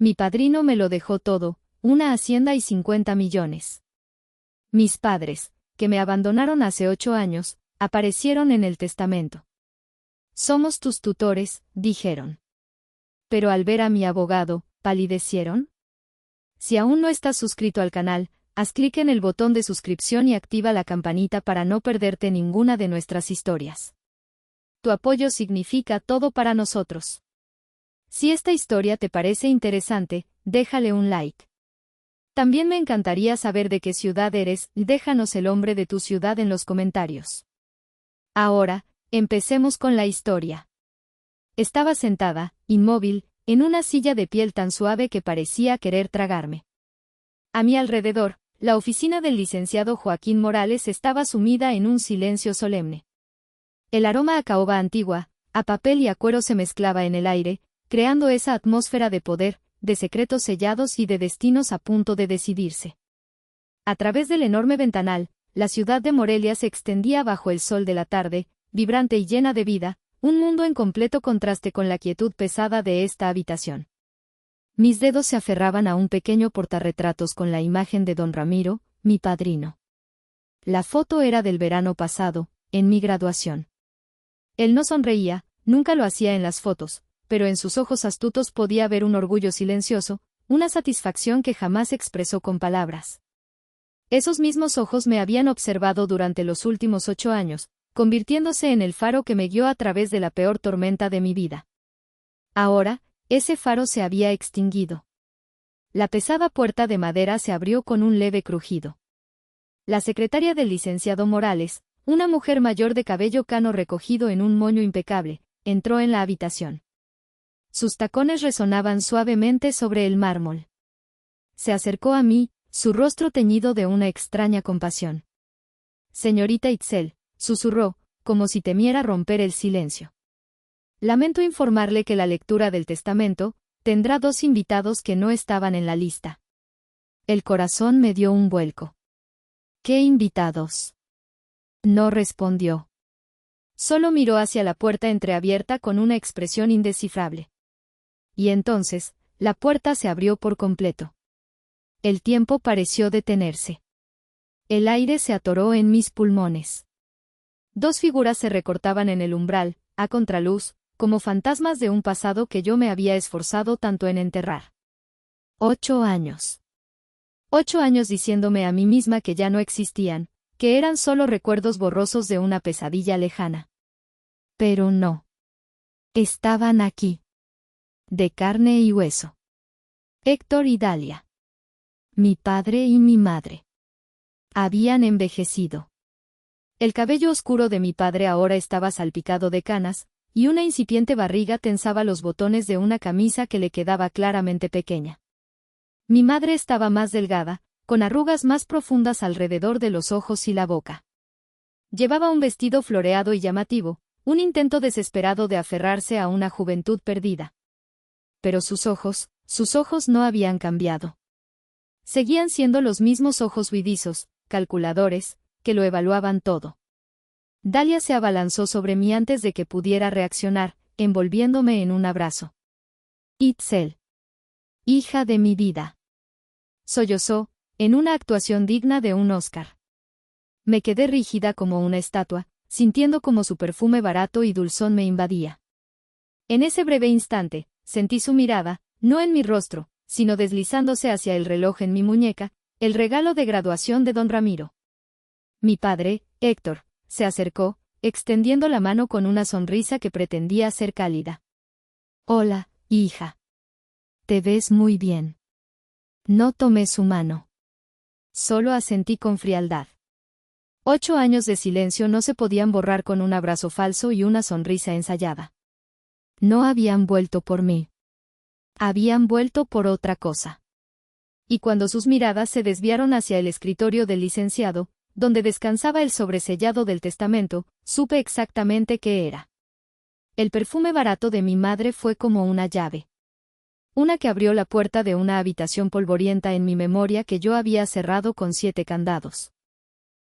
Mi padrino me lo dejó todo, una hacienda y 50 millones. Mis padres, que me abandonaron hace 8 años, aparecieron en el testamento. Somos tus tutores, dijeron. Pero al ver a mi abogado, palidecieron. Si aún no estás suscrito al canal, haz clic en el botón de suscripción y activa la campanita para no perderte ninguna de nuestras historias. Tu apoyo significa todo para nosotros. Si esta historia te parece interesante, déjale un like. También me encantaría saber de qué ciudad eres, déjanos el nombre de tu ciudad en los comentarios. Ahora, empecemos con la historia. Estaba sentada, inmóvil, en una silla de piel tan suave que parecía querer tragarme. A mi alrededor, la oficina del licenciado Joaquín Morales estaba sumida en un silencio solemne. El aroma a caoba antigua, a papel y a cuero se mezclaba en el aire, creando esa atmósfera de poder, de secretos sellados y de destinos a punto de decidirse. A través del enorme ventanal, la ciudad de Morelia se extendía bajo el sol de la tarde, vibrante y llena de vida, un mundo en completo contraste con la quietud pesada de esta habitación. Mis dedos se aferraban a un pequeño portarretratos con la imagen de don Ramiro, mi padrino. La foto era del verano pasado, en mi graduación. Él no sonreía, nunca lo hacía en las fotos, pero en sus ojos astutos podía ver un orgullo silencioso, una satisfacción que jamás expresó con palabras. Esos mismos ojos me habían observado durante los últimos 8 años, convirtiéndose en el faro que me guió a través de la peor tormenta de mi vida. Ahora, ese faro se había extinguido. La pesada puerta de madera se abrió con un leve crujido. La secretaria del licenciado Morales, una mujer mayor de cabello cano recogido en un moño impecable, entró en la habitación. Sus tacones resonaban suavemente sobre el mármol. Se acercó a mí, su rostro teñido de una extraña compasión. Señorita Itzel, susurró, como si temiera romper el silencio. Lamento informarle que la lectura del testamento tendrá 2 invitados que no estaban en la lista. El corazón me dio un vuelco. ¿Qué invitados? No respondió. Solo miró hacia la puerta entreabierta con una expresión indescifrable. Y entonces, la puerta se abrió por completo. El tiempo pareció detenerse. El aire se atoró en mis pulmones. 2 figuras se recortaban en el umbral, a contraluz, como fantasmas de un pasado que yo me había esforzado tanto en enterrar. 8 años. 8 años diciéndome a mí misma que ya no existían, que eran solo recuerdos borrosos de una pesadilla lejana. Pero no. Estaban aquí. De carne y hueso. Héctor y Dalia. Mi padre y mi madre. Habían envejecido. El cabello oscuro de mi padre ahora estaba salpicado de canas, y una incipiente barriga tensaba los botones de una camisa que le quedaba claramente pequeña. Mi madre estaba más delgada, con arrugas más profundas alrededor de los ojos y la boca. Llevaba un vestido floreado y llamativo, un intento desesperado de aferrarse a una juventud perdida. Pero sus ojos no habían cambiado. Seguían siendo los mismos ojos huidizos, calculadores, que lo evaluaban todo. Dalia se abalanzó sobre mí antes de que pudiera reaccionar, envolviéndome en un abrazo. Itzel. Hija de mi vida. Sollozó, en una actuación digna de un Oscar. Me quedé rígida como una estatua, sintiendo como su perfume barato y dulzón me invadía. En ese breve instante, sentí su mirada, no en mi rostro, sino deslizándose hacia el reloj en mi muñeca, el regalo de graduación de don Ramiro. Mi padre, Héctor, se acercó, extendiendo la mano con una sonrisa que pretendía ser cálida. Hola, hija. Te ves muy bien. No tomé su mano. Solo asentí con frialdad. 8 años de silencio no se podían borrar con un abrazo falso y una sonrisa ensayada. No habían vuelto por mí. Habían vuelto por otra cosa. Y cuando sus miradas se desviaron hacia el escritorio del licenciado, donde descansaba el sobresellado del testamento, supe exactamente qué era. El perfume barato de mi madre fue como una llave. Una que abrió la puerta de una habitación polvorienta en mi memoria que yo había cerrado con 7 candados.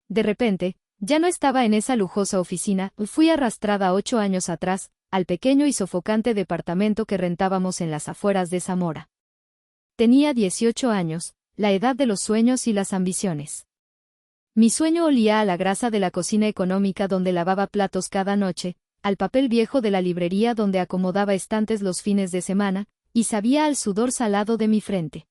De repente, ya no estaba en esa lujosa oficina, fui arrastrada 8 años atrás, al pequeño y sofocante departamento que rentábamos en las afueras de Zamora. Tenía 18 años, la edad de los sueños y las ambiciones. Mi sueño olía a la grasa de la cocina económica donde lavaba platos cada noche, al papel viejo de la librería donde acomodaba estantes los fines de semana, y sabía al sudor salado de mi frente.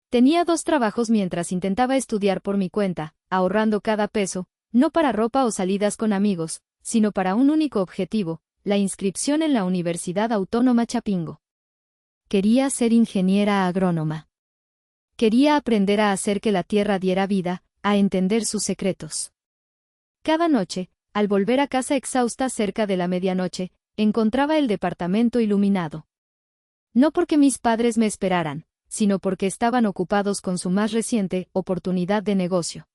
Tenía 2 trabajos mientras intentaba estudiar por mi cuenta, ahorrando cada peso, no para ropa o salidas con amigos, sino para un único objetivo, la inscripción en la Universidad Autónoma Chapingo. Quería ser ingeniera agrónoma. Quería aprender a hacer que la tierra diera vida, a entender sus secretos. Cada noche, al volver a casa exhausta cerca de la medianoche, encontraba el departamento iluminado. No porque mis padres me esperaran, sino porque estaban ocupados con su más reciente oportunidad de negocio.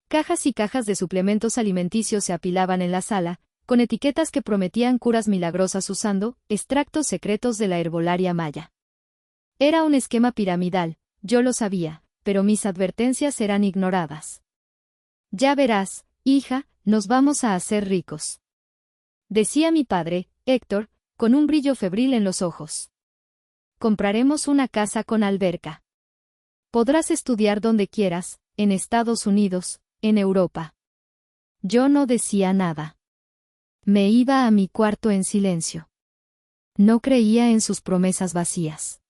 Cajas y cajas de suplementos alimenticios se apilaban en la sala, con etiquetas que prometían curas milagrosas usando extractos secretos de la herbolaria maya. Era un esquema piramidal, yo lo sabía, pero mis advertencias eran ignoradas. Ya verás, hija, nos vamos a hacer ricos. Decía mi padre, Héctor, con un brillo febril en los ojos. Compraremos una casa con alberca. Podrás estudiar donde quieras, en Estados Unidos, en Europa. Yo no decía nada. Me iba a mi cuarto en silencio. No creía en sus promesas vacías.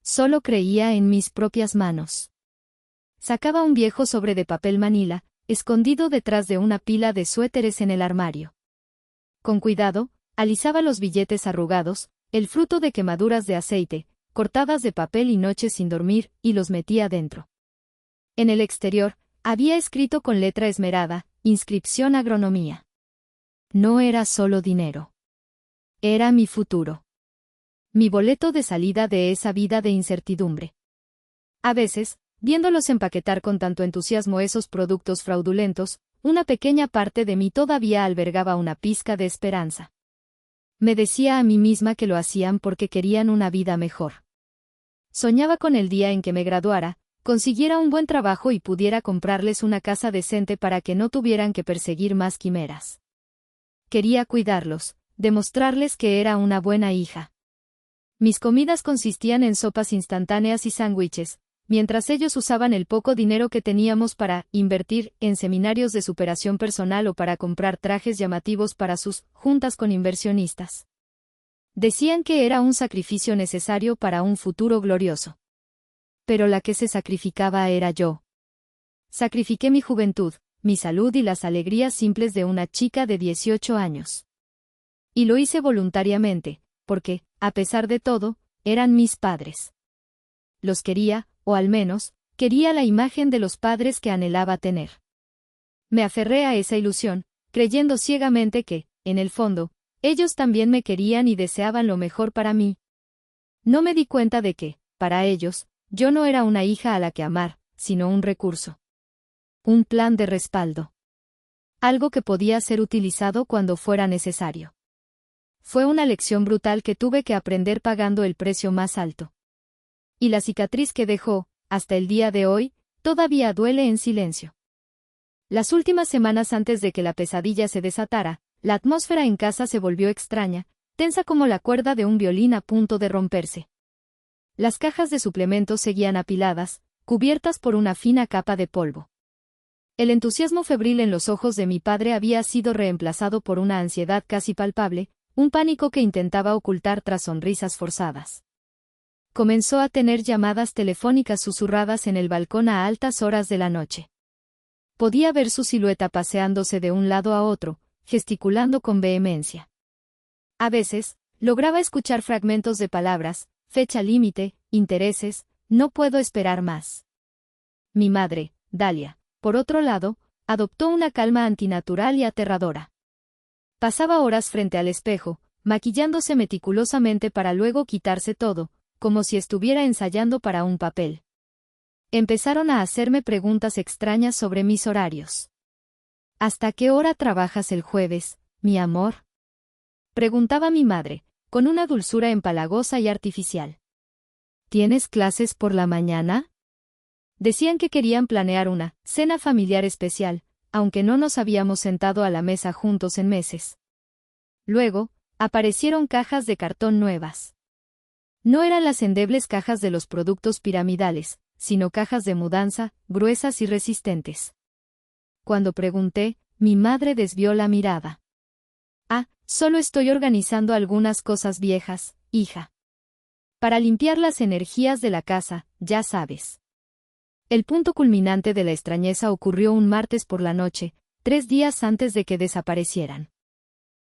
Solo creía en mis propias manos. Sacaba un viejo sobre de papel manila, escondido detrás de una pila de suéteres en el armario. Con cuidado, alisaba los billetes arrugados, el fruto de quemaduras de aceite, cortadas de papel y noches sin dormir, y los metía dentro. En el exterior, había escrito con letra esmerada, inscripción agronomía. No era solo dinero. Era mi futuro. Mi boleto de salida de esa vida de incertidumbre. A veces, viéndolos empaquetar con tanto entusiasmo esos productos fraudulentos, una pequeña parte de mí todavía albergaba una pizca de esperanza. Me decía a mí misma que lo hacían porque querían una vida mejor. Soñaba con el día en que me graduara, consiguiera un buen trabajo y pudiera comprarles una casa decente para que no tuvieran que perseguir más quimeras. Quería cuidarlos, demostrarles que era una buena hija. Mis comidas consistían en sopas instantáneas y sándwiches, mientras ellos usaban el poco dinero que teníamos para invertir en seminarios de superación personal o para comprar trajes llamativos para sus juntas con inversionistas. Decían que era un sacrificio necesario para un futuro glorioso. Pero la que se sacrificaba era yo. Sacrifiqué mi juventud, mi salud y las alegrías simples de una chica de 18 años. Y lo hice voluntariamente, porque, a pesar de todo, eran mis padres. Los quería, o al menos, quería la imagen de los padres que anhelaba tener. Me aferré a esa ilusión, creyendo ciegamente que, en el fondo, ellos también me querían y deseaban lo mejor para mí. No me di cuenta de que, para ellos, yo no era una hija a la que amar, sino un recurso. Un plan de respaldo. Algo que podía ser utilizado cuando fuera necesario. Fue una lección brutal que tuve que aprender pagando el precio más alto. Y la cicatriz que dejó, hasta el día de hoy, todavía duele en silencio. Las últimas semanas antes de que la pesadilla se desatara, la atmósfera en casa se volvió extraña, tensa como la cuerda de un violín a punto de romperse. Las cajas de suplementos seguían apiladas, cubiertas por una fina capa de polvo. El entusiasmo febril en los ojos de mi padre había sido reemplazado por una ansiedad casi palpable, un pánico que intentaba ocultar tras sonrisas forzadas. Comenzó a tener llamadas telefónicas susurradas en el balcón a altas horas de la noche. Podía ver su silueta paseándose de un lado a otro, gesticulando con vehemencia. A veces, lograba escuchar fragmentos de palabras, fecha límite, intereses, no puedo esperar más. Mi madre, Dalia, por otro lado, adoptó una calma antinatural y aterradora. Pasaba horas frente al espejo, maquillándose meticulosamente para luego quitarse todo, como si estuviera ensayando para un papel. Empezaron a hacerme preguntas extrañas sobre mis horarios. ¿Hasta qué hora trabajas el jueves, mi amor? Preguntaba mi madre, con una dulzura empalagosa y artificial. ¿Tienes clases por la mañana? Decían que querían planear una cena familiar especial, aunque no nos habíamos sentado a la mesa juntos en meses. Luego, aparecieron cajas de cartón nuevas. No eran las endebles cajas de los productos piramidales, sino cajas de mudanza, gruesas y resistentes. Cuando pregunté, mi madre desvió la mirada. Ah, solo estoy organizando algunas cosas viejas, hija. Para limpiar las energías de la casa, ya sabes. El punto culminante de la extrañeza ocurrió un martes por la noche, 3 días antes de que desaparecieran.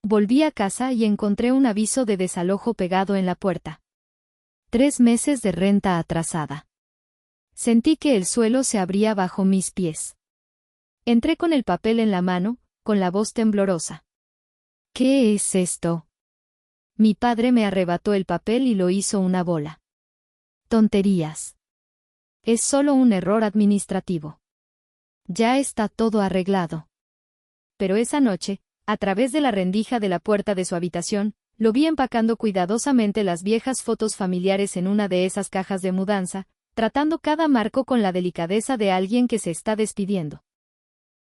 Volví a casa y encontré un aviso de desalojo pegado en la puerta. 3 meses de renta atrasada. Sentí que el suelo se abría bajo mis pies. Entré con el papel en la mano, con la voz temblorosa. ¿Qué es esto? Mi padre me arrebató el papel y lo hizo una bola. Tonterías. Es solo un error administrativo. Ya está todo arreglado. Pero esa noche, a través de la rendija de la puerta de su habitación, lo vi empacando cuidadosamente las viejas fotos familiares en una de esas cajas de mudanza, tratando cada marco con la delicadeza de alguien que se está despidiendo.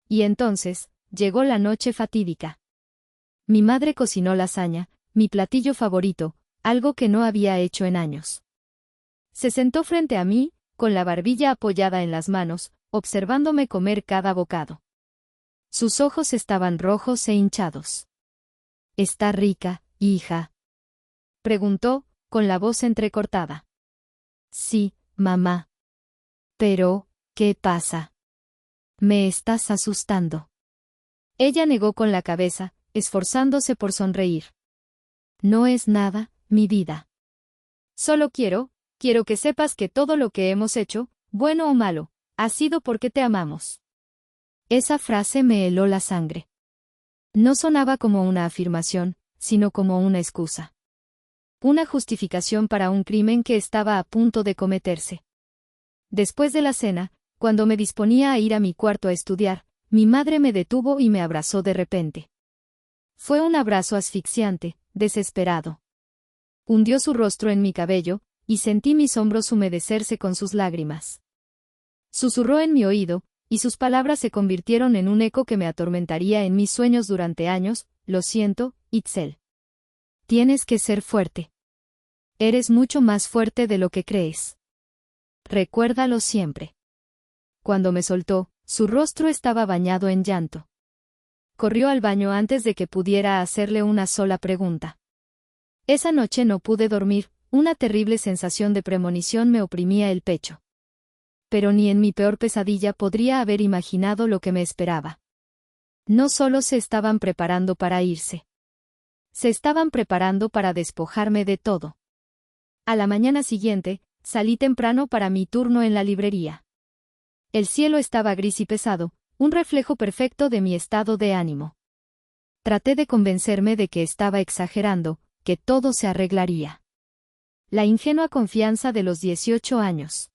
Y entonces, llegó la noche fatídica. Mi madre cocinó lasaña, mi platillo favorito, algo que no había hecho en años. Se sentó frente a mí, con la barbilla apoyada en las manos, observándome comer cada bocado. Sus ojos estaban rojos e hinchados. ¿Está rica, hija?, preguntó, con la voz entrecortada. Sí, mamá. Pero, ¿qué pasa? Me estás asustando. Ella negó con la cabeza, esforzándose por sonreír. No es nada, mi vida. Solo quiero que sepas que todo lo que hemos hecho, bueno o malo, ha sido porque te amamos. Esa frase me heló la sangre. No sonaba como una afirmación, sino como una excusa. Una justificación para un crimen que estaba a punto de cometerse. Después de la cena, cuando me disponía a ir a mi cuarto a estudiar, mi madre me detuvo y me abrazó de repente. Fue un abrazo asfixiante, desesperado. Hundió su rostro en mi cabello, y sentí mis hombros humedecerse con sus lágrimas. Susurró en mi oído, y sus palabras se convirtieron en un eco que me atormentaría en mis sueños durante años. Lo siento, Itzel. Tienes que ser fuerte. Eres mucho más fuerte de lo que crees. Recuérdalo siempre. Cuando me soltó, su rostro estaba bañado en llanto. Corrió al baño antes de que pudiera hacerle una sola pregunta. Esa noche no pude dormir, una terrible sensación de premonición me oprimía el pecho. Pero ni en mi peor pesadilla podría haber imaginado lo que me esperaba. No solo se estaban preparando para irse. Se estaban preparando para despojarme de todo. A la mañana siguiente, salí temprano para mi turno en la librería. El cielo estaba gris y pesado, un reflejo perfecto de mi estado de ánimo. Traté de convencerme de que estaba exagerando, que todo se arreglaría. La ingenua confianza de los 18 años.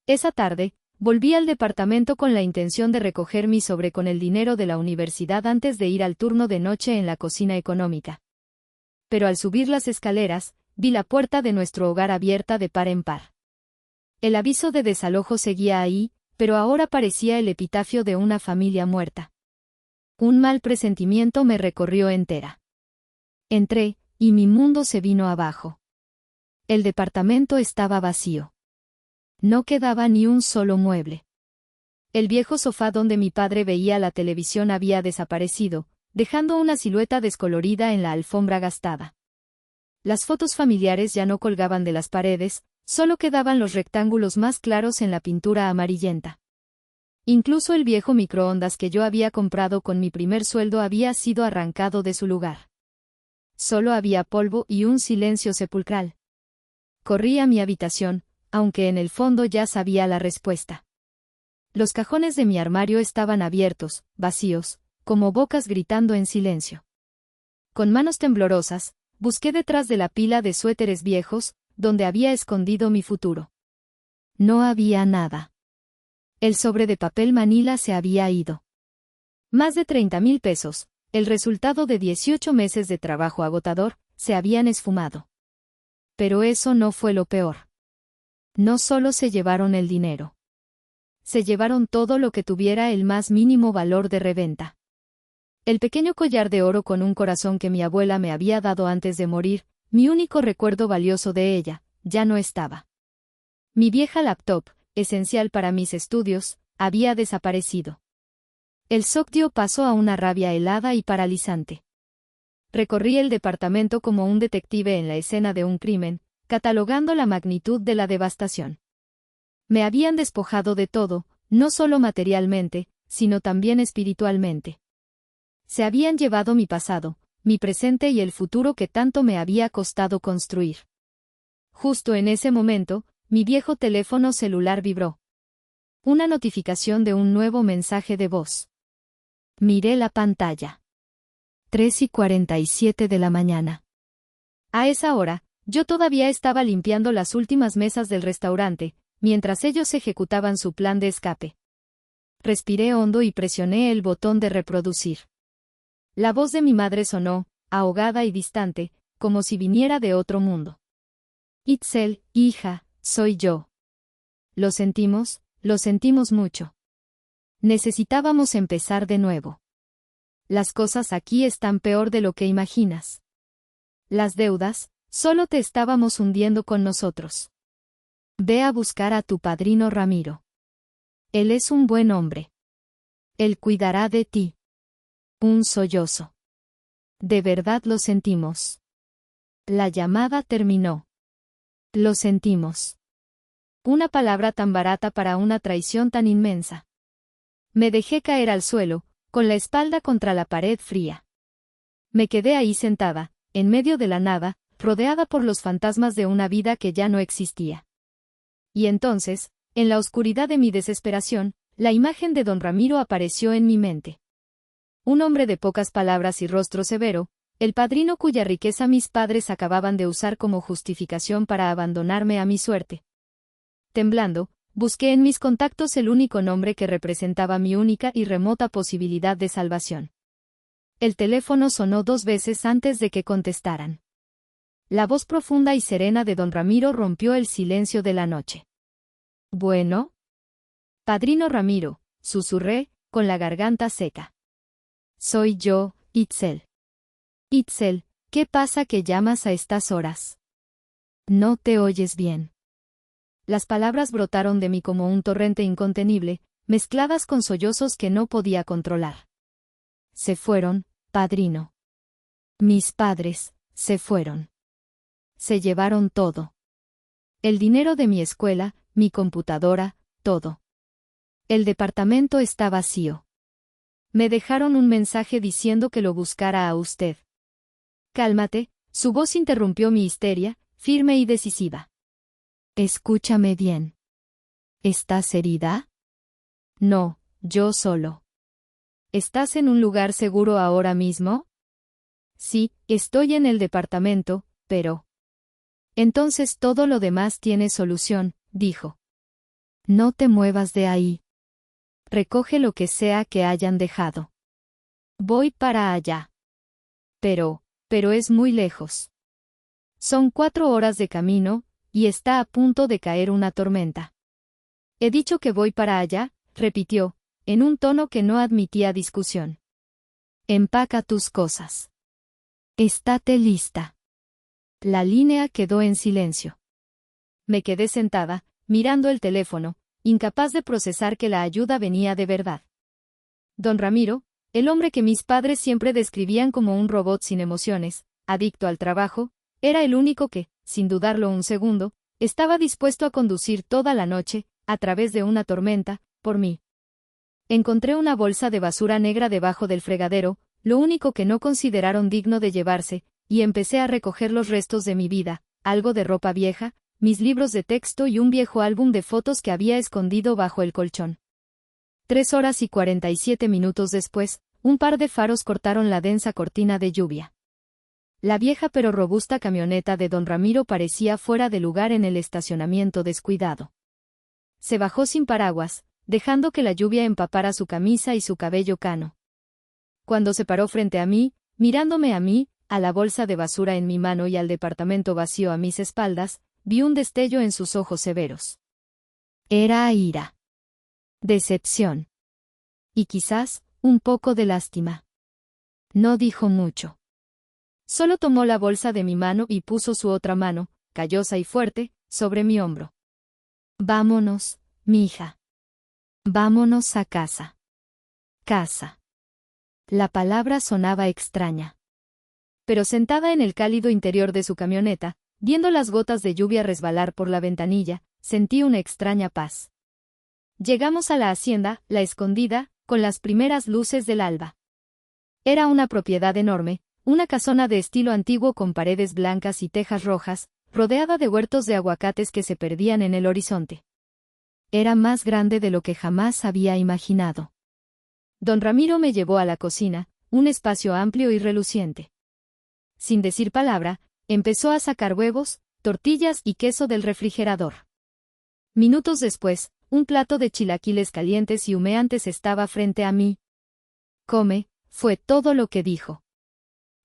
Esa tarde, volví al departamento con la intención de recoger mi sobre con el dinero de la universidad antes de ir al turno de noche en la cocina económica. Pero al subir las escaleras, vi la puerta de nuestro hogar abierta de par en par. El aviso de desalojo seguía ahí, pero ahora parecía el epitafio de una familia muerta. Un mal presentimiento me recorrió entera. Entré, y mi mundo se vino abajo. El departamento estaba vacío. No quedaba ni un solo mueble. El viejo sofá donde mi padre veía la televisión había desaparecido, dejando una silueta descolorida en la alfombra gastada. Las fotos familiares ya no colgaban de las paredes, solo quedaban los rectángulos más claros en la pintura amarillenta. Incluso el viejo microondas que yo había comprado con mi primer sueldo había sido arrancado de su lugar. Solo había polvo y un silencio sepulcral. Corrí a mi habitación, aunque en el fondo ya sabía la respuesta. Los cajones de mi armario estaban abiertos, vacíos, como bocas gritando en silencio. Con manos temblorosas, busqué detrás de la pila de suéteres viejos, donde había escondido mi futuro. No había nada. El sobre de papel manila se había ido. Más de 30,000 pesos, el resultado de 18 meses de trabajo agotador, se habían esfumado. Pero eso no fue lo peor. No solo se llevaron el dinero. Se llevaron todo lo que tuviera el más mínimo valor de reventa. El pequeño collar de oro con un corazón que mi abuela me había dado antes de morir, mi único recuerdo valioso de ella, ya no estaba. Mi vieja laptop, esencial para mis estudios, había desaparecido. El shock dio paso a una rabia helada y paralizante. Recorrí el departamento como un detective en la escena de un crimen, catalogando la magnitud de la devastación. Me habían despojado de todo, no solo materialmente, sino también espiritualmente. Se habían llevado mi pasado, mi presente y el futuro que tanto me había costado construir. Justo en ese momento, mi viejo teléfono celular vibró. Una notificación de un nuevo mensaje de voz. Miré la pantalla. 3:47 de la mañana. A esa hora, yo todavía estaba limpiando las últimas mesas del restaurante, mientras ellos ejecutaban su plan de escape. Respiré hondo y presioné el botón de reproducir. La voz de mi madre sonó, ahogada y distante, como si viniera de otro mundo. Itzel, hija, soy yo. Lo sentimos mucho. Necesitábamos empezar de nuevo. Las cosas aquí están peor de lo que imaginas. Las deudas, solo te estábamos hundiendo con nosotros. Ve a buscar a tu padrino Ramiro. Él es un buen hombre. Él cuidará de ti. Un sollozo. De verdad lo sentimos. La llamada terminó. Lo sentimos. Una palabra tan barata para una traición tan inmensa. Me dejé caer al suelo, con la espalda contra la pared fría. Me quedé ahí sentada, en medio de la nada, rodeada por los fantasmas de una vida que ya no existía. Y entonces, en la oscuridad de mi desesperación, la imagen de don Ramiro apareció en mi mente. Un hombre de pocas palabras y rostro severo, el padrino cuya riqueza mis padres acababan de usar como justificación para abandonarme a mi suerte. Temblando, busqué en mis contactos el único nombre que representaba mi única y remota posibilidad de salvación. El teléfono sonó 2 veces antes de que contestaran. La voz profunda y serena de don Ramiro rompió el silencio de la noche. ¿Bueno? Padrino Ramiro, susurré, con la garganta seca. Soy yo, Itzel. Itzel, ¿qué pasa que llamas a estas horas? No te oyes bien. Las palabras brotaron de mí como un torrente incontenible, mezcladas con sollozos que no podía controlar. Se fueron, padrino. Mis padres, se fueron. Se llevaron todo. El dinero de mi escuela, mi computadora, todo. El departamento está vacío. Me dejaron un mensaje diciendo que lo buscara a usted. Cálmate, su voz interrumpió mi histeria, firme y decisiva. Escúchame bien. ¿Estás herida? No, yo solo. ¿Estás en un lugar seguro ahora mismo? Sí, estoy en el departamento, pero... Entonces todo lo demás tiene solución, dijo. No te muevas de ahí. Recoge lo que sea que hayan dejado. Voy para allá. Pero es muy lejos. Son 4 horas de camino, y está a punto de caer una tormenta. He dicho que voy para allá, repitió, en un tono que no admitía discusión. Empaca tus cosas. Estate lista. La línea quedó en silencio. Me quedé sentada, mirando el teléfono, incapaz de procesar que la ayuda venía de verdad. Don Ramiro, el hombre que mis padres siempre describían como un robot sin emociones, adicto al trabajo, era el único que, sin dudarlo un segundo, estaba dispuesto a conducir toda la noche, a través de una tormenta, por mí. Encontré una bolsa de basura negra debajo del fregadero, lo único que no consideraron digno de llevarse, y empecé a recoger los restos de mi vida, algo de ropa vieja, mis libros de texto y un viejo álbum de fotos que había escondido bajo el colchón. 3 horas y 47 minutos después, un par de faros cortaron la densa cortina de lluvia. La vieja pero robusta camioneta de don Ramiro parecía fuera de lugar en el estacionamiento descuidado. Se bajó sin paraguas, dejando que la lluvia empapara su camisa y su cabello cano. Cuando se paró frente a mí, mirándome a mí, a la bolsa de basura en mi mano y al departamento vacío a mis espaldas, vi un destello en sus ojos severos. Era ira. Decepción. Y quizás, un poco de lástima. No dijo mucho. Solo tomó la bolsa de mi mano y puso su otra mano, callosa y fuerte, sobre mi hombro. Vámonos, mija. Vámonos a casa. Casa. La palabra sonaba extraña. Pero sentada en el cálido interior de su camioneta, viendo las gotas de lluvia resbalar por la ventanilla, sentí una extraña paz. Llegamos a la hacienda, La Escondida, con las primeras luces del alba. Era una propiedad enorme, una casona de estilo antiguo con paredes blancas y tejas rojas, rodeada de huertos de aguacates que se perdían en el horizonte. Era más grande de lo que jamás había imaginado. Don Ramiro me llevó a la cocina, un espacio amplio y reluciente. Sin decir palabra, empezó a sacar huevos, tortillas y queso del refrigerador. Minutos después, un plato de chilaquiles calientes y humeantes estaba frente a mí. Come, fue todo lo que dijo.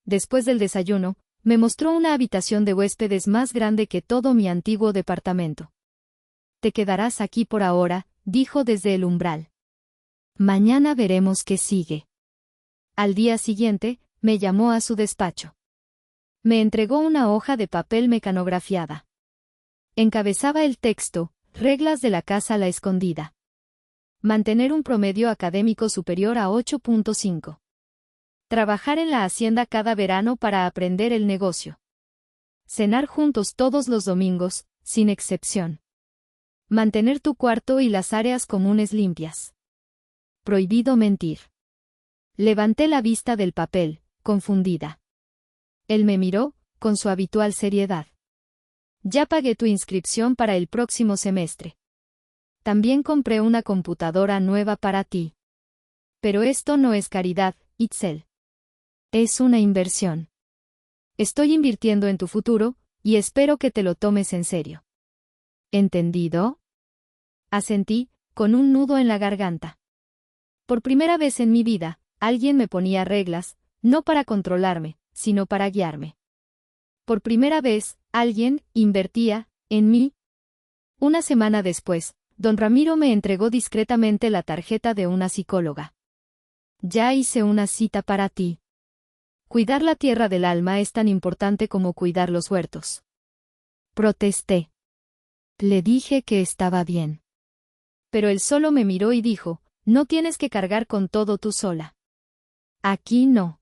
Después del desayuno, me mostró una habitación de huéspedes más grande que todo mi antiguo departamento. Te quedarás aquí por ahora, dijo desde el umbral. Mañana veremos qué sigue. Al día siguiente, me llamó a su despacho. Me entregó una hoja de papel mecanografiada. Encabezaba el texto: Reglas de la casa La Escondida. Mantener un promedio académico superior a 8.5. Trabajar en la hacienda cada verano para aprender el negocio. Cenar juntos todos los domingos, sin excepción. Mantener tu cuarto y las áreas comunes limpias. Prohibido mentir. Levanté la vista del papel, confundida. Él me miró, con su habitual seriedad. Ya pagué tu inscripción para el próximo semestre. También compré una computadora nueva para ti. Pero esto no es caridad, Itzel. Es una inversión. Estoy invirtiendo en tu futuro, y espero que te lo tomes en serio. ¿Entendido? Asentí, con un nudo en la garganta. Por primera vez en mi vida, alguien me ponía reglas, no para controlarme, sino para guiarme. Por primera vez, alguien invertía en mí. Una semana después, don Ramiro me entregó discretamente la tarjeta de una psicóloga. Ya hice una cita para ti. Cuidar la tierra del alma es tan importante como cuidar los huertos. Protesté. Le dije que estaba bien. Pero él solo me miró y dijo: no tienes que cargar con todo tú sola. Aquí no.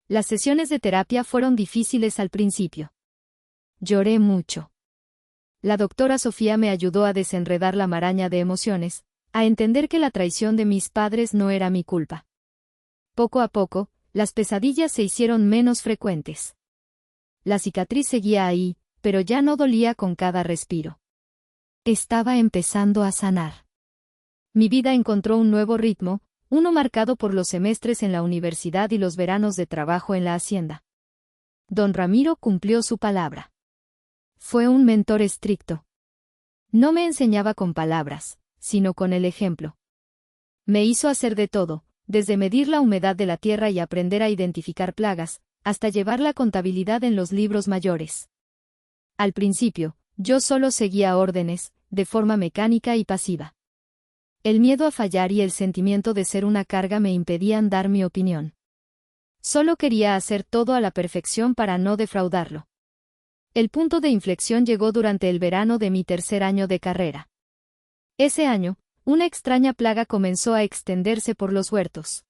Las sesiones de terapia fueron difíciles al principio. Lloré mucho. La doctora Sofía me ayudó a desenredar la maraña de emociones, a entender que la traición de mis padres no era mi culpa. Poco a poco, las pesadillas se hicieron menos frecuentes. La cicatriz seguía ahí, pero ya no dolía con cada respiro. Estaba empezando a sanar. Mi vida encontró un nuevo ritmo, uno marcado por los semestres en la universidad y los veranos de trabajo en la hacienda. Don Ramiro cumplió su palabra. Fue un mentor estricto. No me enseñaba con palabras, sino con el ejemplo. Me hizo hacer de todo, desde medir la humedad de la tierra y aprender a identificar plagas, hasta llevar la contabilidad en los libros mayores. Al principio, yo solo seguía órdenes, de forma mecánica y pasiva. El miedo a fallar y el sentimiento de ser una carga me impedían dar mi opinión. Solo quería hacer todo a la perfección para no defraudarlo. El punto de inflexión llegó durante el verano de mi tercer año de carrera. Ese año, una extraña plaga comenzó a extenderse por los huertos.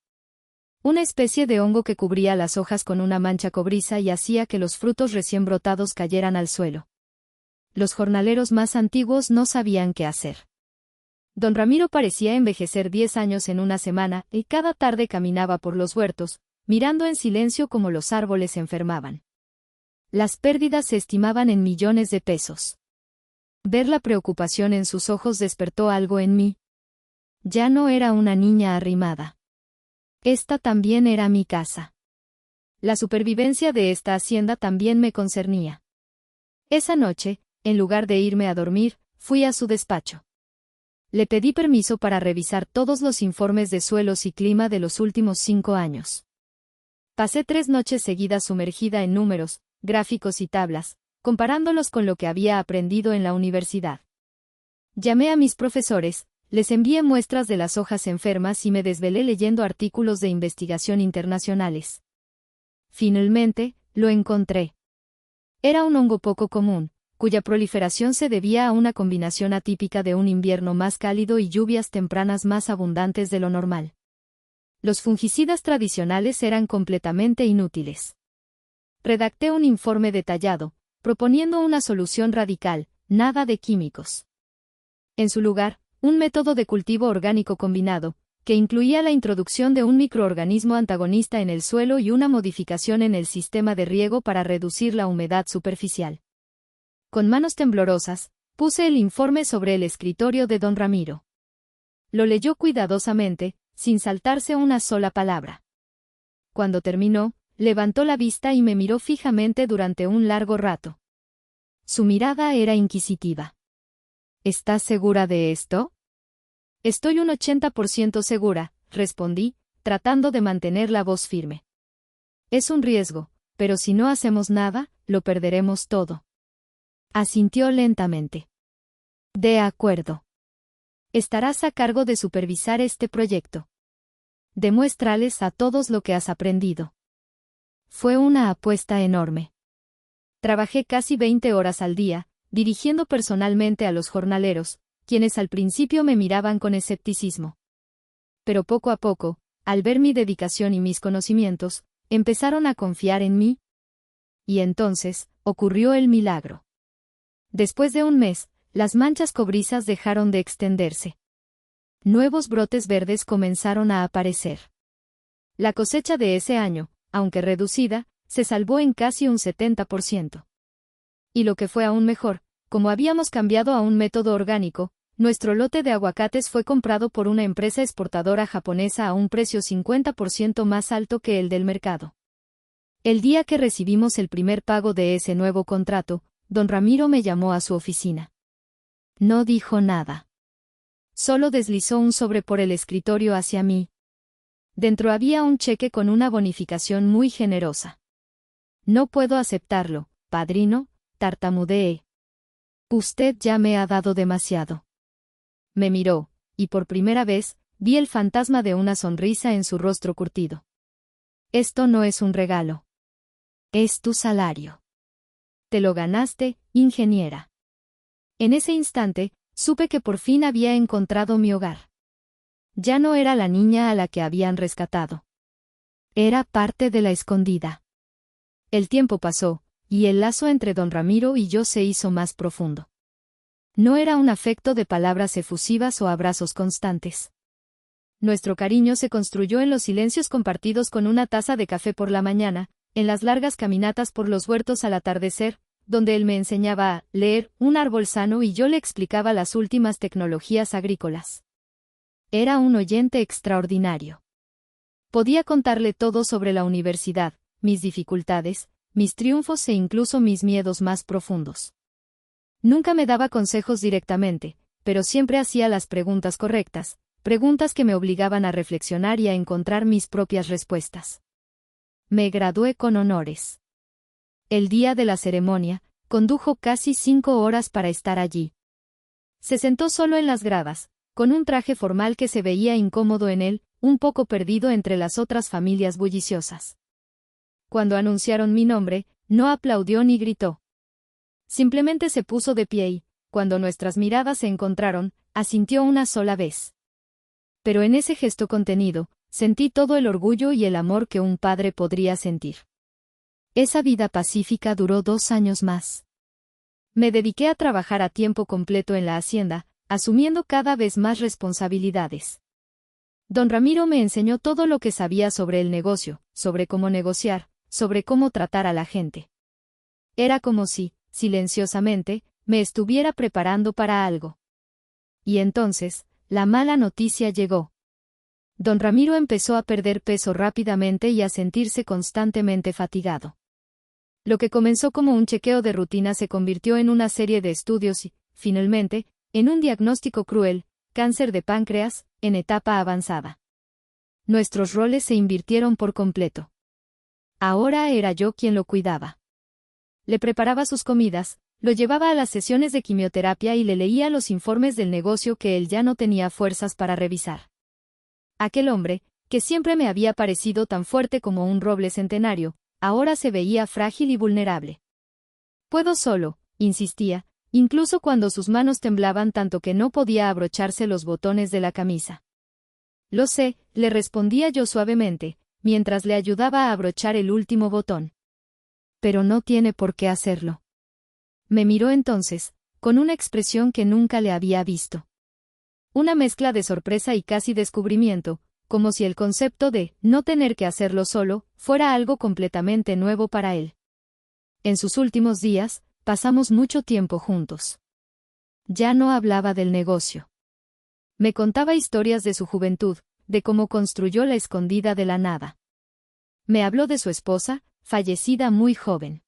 Una especie de hongo que cubría las hojas con una mancha cobriza y hacía que los frutos recién brotados cayeran al suelo. Los jornaleros más antiguos no sabían qué hacer. Don Ramiro parecía envejecer 10 años en una semana, y cada tarde caminaba por los huertos, mirando en silencio cómo los árboles se enfermaban. Las pérdidas se estimaban en millones de pesos. Ver la preocupación en sus ojos despertó algo en mí. Ya no era una niña arrimada. Esta también era mi casa. La supervivencia de esta hacienda también me concernía. Esa noche, en lugar de irme a dormir, fui a su despacho. Le pedí permiso para revisar todos los informes de suelos y clima de los últimos 5 años. Pasé 3 noches seguidas sumergida en números, gráficos y tablas, comparándolos con lo que había aprendido en la universidad. Llamé a mis profesores, les envié muestras de las hojas enfermas y me desvelé leyendo artículos de investigación internacionales. Finalmente, lo encontré. Era un hongo poco común, cuya proliferación se debía a una combinación atípica de un invierno más cálido y lluvias tempranas más abundantes de lo normal. Los fungicidas tradicionales eran completamente inútiles. Redacté un informe detallado, proponiendo una solución radical, nada de químicos. En su lugar, un método de cultivo orgánico combinado, que incluía la introducción de un microorganismo antagonista en el suelo y una modificación en el sistema de riego para reducir la humedad superficial. Con manos temblorosas, puse el informe sobre el escritorio de don Ramiro. Lo leyó cuidadosamente, sin saltarse una sola palabra. Cuando terminó, levantó la vista y me miró fijamente durante un largo rato. Su mirada era inquisitiva. ¿Estás segura de esto? Estoy un 80% segura, respondí, tratando de mantener la voz firme. Es un riesgo, pero si no hacemos nada, lo perderemos todo. Asintió lentamente. De acuerdo. Estarás a cargo de supervisar este proyecto. Demuéstrales a todos lo que has aprendido. Fue una apuesta enorme. Trabajé casi 20 horas al día, dirigiendo personalmente a los jornaleros, quienes al principio me miraban con escepticismo. Pero poco a poco, al ver mi dedicación y mis conocimientos, empezaron a confiar en mí. Y entonces, ocurrió el milagro. Después de un mes, las manchas cobrizas dejaron de extenderse. Nuevos brotes verdes comenzaron a aparecer. La cosecha de ese año, aunque reducida, se salvó en casi un 70%. Y lo que fue aún mejor, como habíamos cambiado a un método orgánico, nuestro lote de aguacates fue comprado por una empresa exportadora japonesa a un precio 50% más alto que el del mercado. El día que recibimos el primer pago de ese nuevo contrato, don Ramiro me llamó a su oficina. No dijo nada. Solo deslizó un sobre por el escritorio hacia mí. Dentro había un cheque con una bonificación muy generosa. No puedo aceptarlo, padrino, tartamudeé. Usted ya me ha dado demasiado. Me miró, y por primera vez, vi el fantasma de una sonrisa en su rostro curtido. Esto no es un regalo. Es tu salario. Te lo ganaste, ingeniera. En ese instante, supe que por fin había encontrado mi hogar. Ya no era la niña a la que habían rescatado. Era parte de la escondida. El tiempo pasó, y el lazo entre don Ramiro y yo se hizo más profundo. No era un afecto de palabras efusivas o abrazos constantes. Nuestro cariño se construyó en los silencios compartidos con una taza de café por la mañana, en las largas caminatas por los huertos al atardecer, donde él me enseñaba a leer un árbol sano y yo le explicaba las últimas tecnologías agrícolas. Era un oyente extraordinario. Podía contarle todo sobre la universidad, mis dificultades, mis triunfos e incluso mis miedos más profundos. Nunca me daba consejos directamente, pero siempre hacía las preguntas correctas, preguntas que me obligaban a reflexionar y a encontrar mis propias respuestas. Me gradué con honores. El día de la ceremonia, condujo casi 5 horas para estar allí. Se sentó solo en las gradas, con un traje formal que se veía incómodo en él, un poco perdido entre las otras familias bulliciosas. Cuando anunciaron mi nombre, no aplaudió ni gritó. Simplemente se puso de pie y, cuando nuestras miradas se encontraron, asintió una sola vez. Pero en ese gesto contenido, sentí todo el orgullo y el amor que un padre podría sentir. Esa vida pacífica duró 2 años más. Me dediqué a trabajar a tiempo completo en la hacienda, asumiendo cada vez más responsabilidades. Don Ramiro me enseñó todo lo que sabía sobre el negocio, sobre cómo negociar, sobre cómo tratar a la gente. Era como si, silenciosamente, me estuviera preparando para algo. Y entonces, la mala noticia llegó. Don Ramiro empezó a perder peso rápidamente y a sentirse constantemente fatigado. Lo que comenzó como un chequeo de rutina se convirtió en una serie de estudios y, finalmente, en un diagnóstico cruel, cáncer de páncreas, en etapa avanzada. Nuestros roles se invirtieron por completo. Ahora era yo quien lo cuidaba. Le preparaba sus comidas, lo llevaba a las sesiones de quimioterapia y le leía los informes del negocio que él ya no tenía fuerzas para revisar. Aquel hombre, que siempre me había parecido tan fuerte como un roble centenario, ahora se veía frágil y vulnerable. Puedo solo, insistía, incluso cuando sus manos temblaban tanto que no podía abrocharse los botones de la camisa. Lo sé, le respondía yo suavemente, mientras le ayudaba a abrochar el último botón. Pero no tiene por qué hacerlo. Me miró entonces, con una expresión que nunca le había visto. Una mezcla de sorpresa y casi descubrimiento, como si el concepto de no tener que hacerlo solo fuera algo completamente nuevo para él. En sus últimos días, pasamos mucho tiempo juntos. Ya no hablaba del negocio. Me contaba historias de su juventud, de cómo construyó la escondida de la nada. Me habló de su esposa, fallecida muy joven.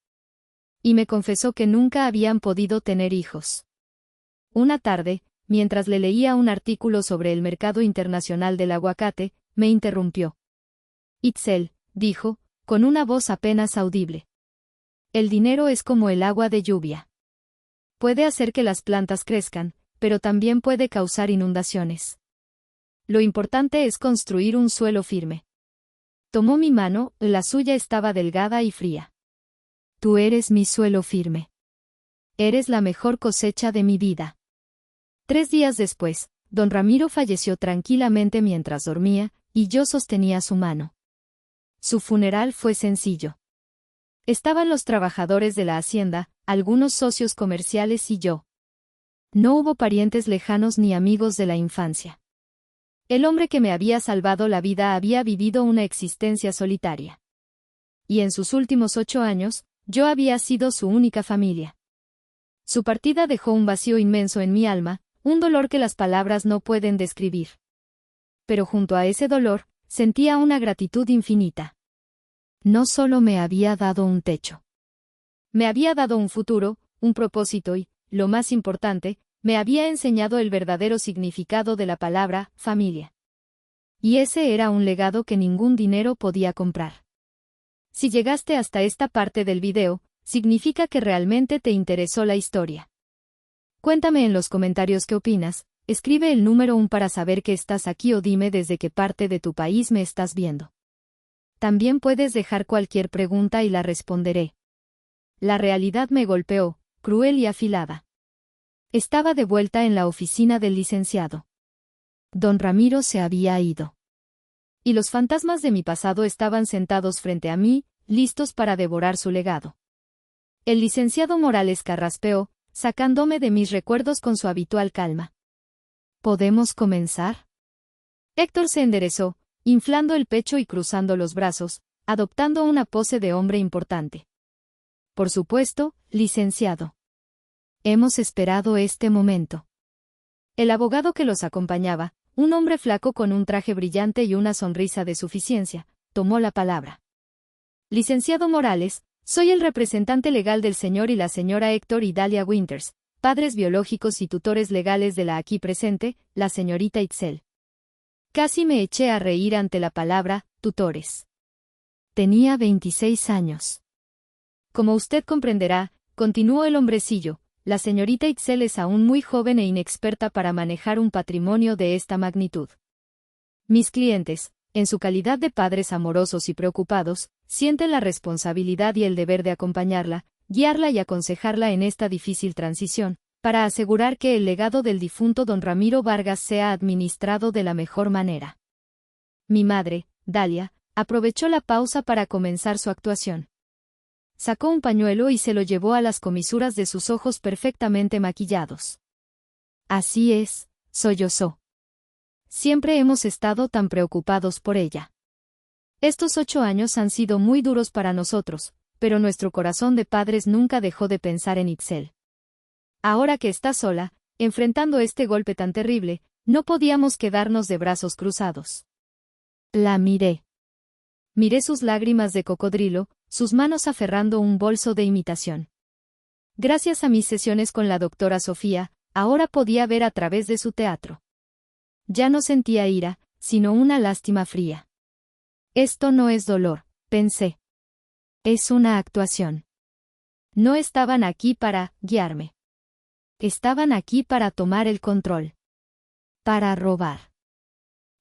Y me confesó que nunca habían podido tener hijos. Una tarde, mientras le leía un artículo sobre el mercado internacional del aguacate, me interrumpió. Itzel, dijo, con una voz apenas audible. El dinero es como el agua de lluvia. Puede hacer que las plantas crezcan, pero también puede causar inundaciones. Lo importante es construir un suelo firme. Tomó mi mano, la suya estaba delgada y fría. Tú eres mi suelo firme. Eres la mejor cosecha de mi vida. 3 días después, don Ramiro falleció tranquilamente mientras dormía, y yo sostenía su mano. Su funeral fue sencillo. Estaban los trabajadores de la hacienda, algunos socios comerciales y yo. No hubo parientes lejanos ni amigos de la infancia. El hombre que me había salvado la vida había vivido una existencia solitaria. Y en sus últimos 8 años, yo había sido su única familia. Su partida dejó un vacío inmenso en mi alma, un dolor que las palabras no pueden describir. Pero junto a ese dolor, sentía una gratitud infinita. No solo me había dado un techo. Me había dado un futuro, un propósito y, lo más importante, me había enseñado el verdadero significado de la palabra familia. Y ese era un legado que ningún dinero podía comprar. Si llegaste hasta esta parte del video, significa que realmente te interesó la historia. Cuéntame en los comentarios qué opinas, escribe el número 1 para saber que estás aquí o dime desde qué parte de tu país me estás viendo. También puedes dejar cualquier pregunta y la responderé. La realidad me golpeó, cruel y afilada. Estaba de vuelta en la oficina del licenciado. Don Ramiro se había ido. Y los fantasmas de mi pasado estaban sentados frente a mí, listos para devorar su legado. El licenciado Morales carraspeó, sacándome de mis recuerdos con su habitual calma. ¿Podemos comenzar? Héctor se enderezó, inflando el pecho y cruzando los brazos, adoptando una pose de hombre importante. Por supuesto, licenciado. Hemos esperado este momento. El abogado que los acompañaba, un hombre flaco con un traje brillante y una sonrisa de suficiencia, tomó la palabra. Licenciado Morales, soy el representante legal del señor y la señora Héctor y Dalia Winters, padres biológicos y tutores legales de la aquí presente, la señorita Itzel. Casi me eché a reír ante la palabra, tutores. Tenía 26 años. Como usted comprenderá, continuó el hombrecillo, la señorita Itzel es aún muy joven e inexperta para manejar un patrimonio de esta magnitud. Mis clientes, en su calidad de padres amorosos y preocupados, sienten la responsabilidad y el deber de acompañarla, guiarla y aconsejarla en esta difícil transición, para asegurar que el legado del difunto don Ramiro Vargas sea administrado de la mejor manera. Mi madre, Dalia, aprovechó la pausa para comenzar su actuación. Sacó un pañuelo y se lo llevó a las comisuras de sus ojos perfectamente maquillados. Así es, sollozó. Siempre hemos estado tan preocupados por ella. Estos 8 años han sido muy duros para nosotros, pero nuestro corazón de padres nunca dejó de pensar en Itzel. Ahora que está sola, enfrentando este golpe tan terrible, no podíamos quedarnos de brazos cruzados. La miré. Miré sus lágrimas de cocodrilo, sus manos aferrando un bolso de imitación. Gracias a mis sesiones con la doctora Sofía, ahora podía ver a través de su teatro. Ya no sentía ira, sino una lástima fría. Esto no es dolor, pensé. Es una actuación. No estaban aquí para guiarme. Estaban aquí para tomar el control. Para robar.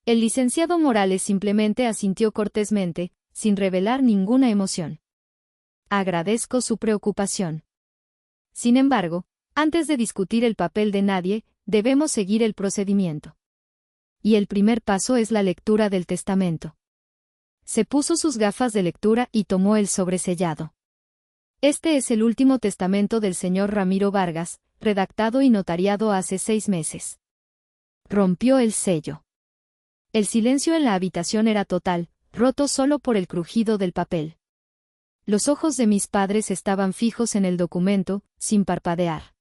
El licenciado Morales simplemente asintió cortésmente, sin revelar ninguna emoción. Agradezco su preocupación. Sin embargo, antes de discutir el papel de nadie, debemos seguir el procedimiento. Y el primer paso es la lectura del testamento. Se puso sus gafas de lectura y tomó el sobresellado. Este es el último testamento del señor Ramiro Vargas, redactado y notariado hace 6 meses. Rompió el sello. El silencio en la habitación era total, roto solo por el crujido del papel. Los ojos de mis padres estaban fijos en el documento, sin parpadear.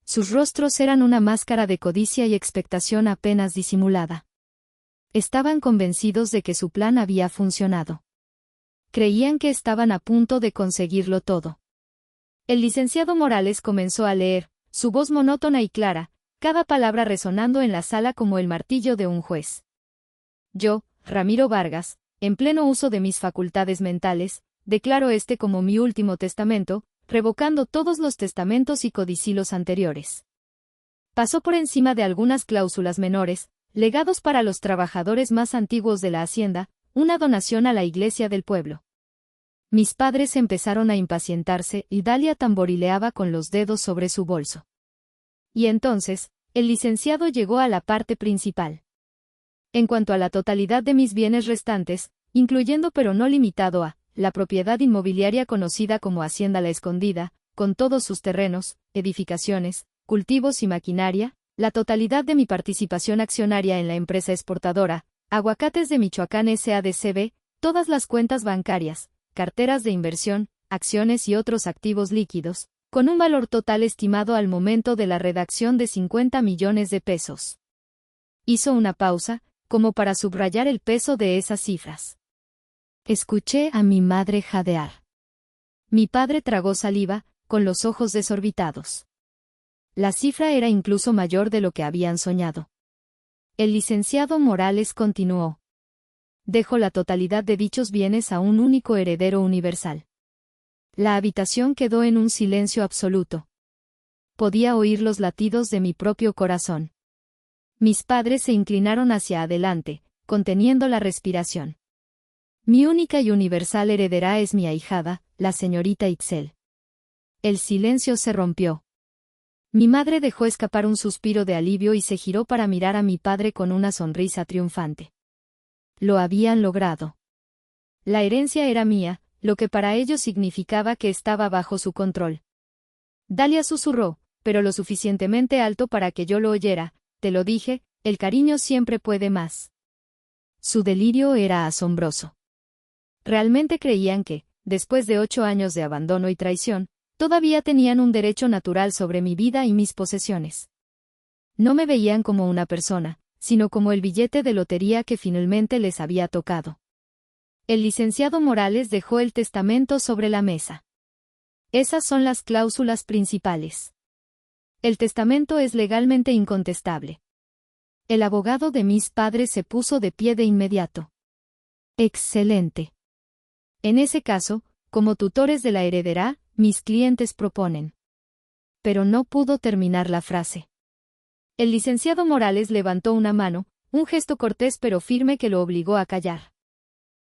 Sus rostros eran una máscara de codicia y expectación apenas disimulada. Estaban convencidos de que su plan había funcionado. Creían que estaban a punto de conseguirlo todo. El licenciado Morales comenzó a leer, su voz monótona y clara, cada palabra resonando en la sala como el martillo de un juez. Yo, Ramiro Vargas, en pleno uso de mis facultades mentales, declaro este como mi último testamento, revocando todos los testamentos y codicilios anteriores. Pasó por encima de algunas cláusulas menores, legados para los trabajadores más antiguos de la hacienda, una donación a la iglesia del pueblo. Mis padres empezaron a impacientarse y Dalia tamborileaba con los dedos sobre su bolso. Y entonces, el licenciado llegó a la parte principal. En cuanto a la totalidad de mis bienes restantes, incluyendo pero no limitado a la propiedad inmobiliaria conocida como Hacienda La Escondida, con todos sus terrenos, edificaciones, cultivos y maquinaria, la totalidad de mi participación accionaria en la empresa exportadora, Aguacates de Michoacán S.A.D.C.B., todas las cuentas bancarias, carteras de inversión, acciones y otros activos líquidos, con un valor total estimado al momento de la redacción de 50 millones de pesos. Hizo una pausa, como para subrayar el peso de esas cifras. Escuché a mi madre jadear. Mi padre tragó saliva, con los ojos desorbitados. La cifra era incluso mayor de lo que habían soñado. El licenciado Morales continuó. Dejó la totalidad de dichos bienes a un único heredero universal. La habitación quedó en un silencio absoluto. Podía oír los latidos de mi propio corazón. Mis padres se inclinaron hacia adelante, conteniendo la respiración. Mi única y universal heredera es mi ahijada, la señorita Itzel. El silencio se rompió. Mi madre dejó escapar un suspiro de alivio y se giró para mirar a mi padre con una sonrisa triunfante. Lo habían logrado. La herencia era mía, lo que para ellos significaba que estaba bajo su control. Dalia susurró, pero lo suficientemente alto para que yo lo oyera: te lo dije, el cariño siempre puede más. Su delirio era asombroso. Realmente creían que, después de 8 años de abandono y traición, todavía tenían un derecho natural sobre mi vida y mis posesiones. No me veían como una persona, sino como el billete de lotería que finalmente les había tocado. El licenciado Morales dejó el testamento sobre la mesa. Esas son las cláusulas principales. El testamento es legalmente incontestable. El abogado de mis padres se puso de pie de inmediato. Excelente. En ese caso, como tutores de la heredera, mis clientes proponen. Pero no pudo terminar la frase. El licenciado Morales levantó una mano, un gesto cortés pero firme que lo obligó a callar.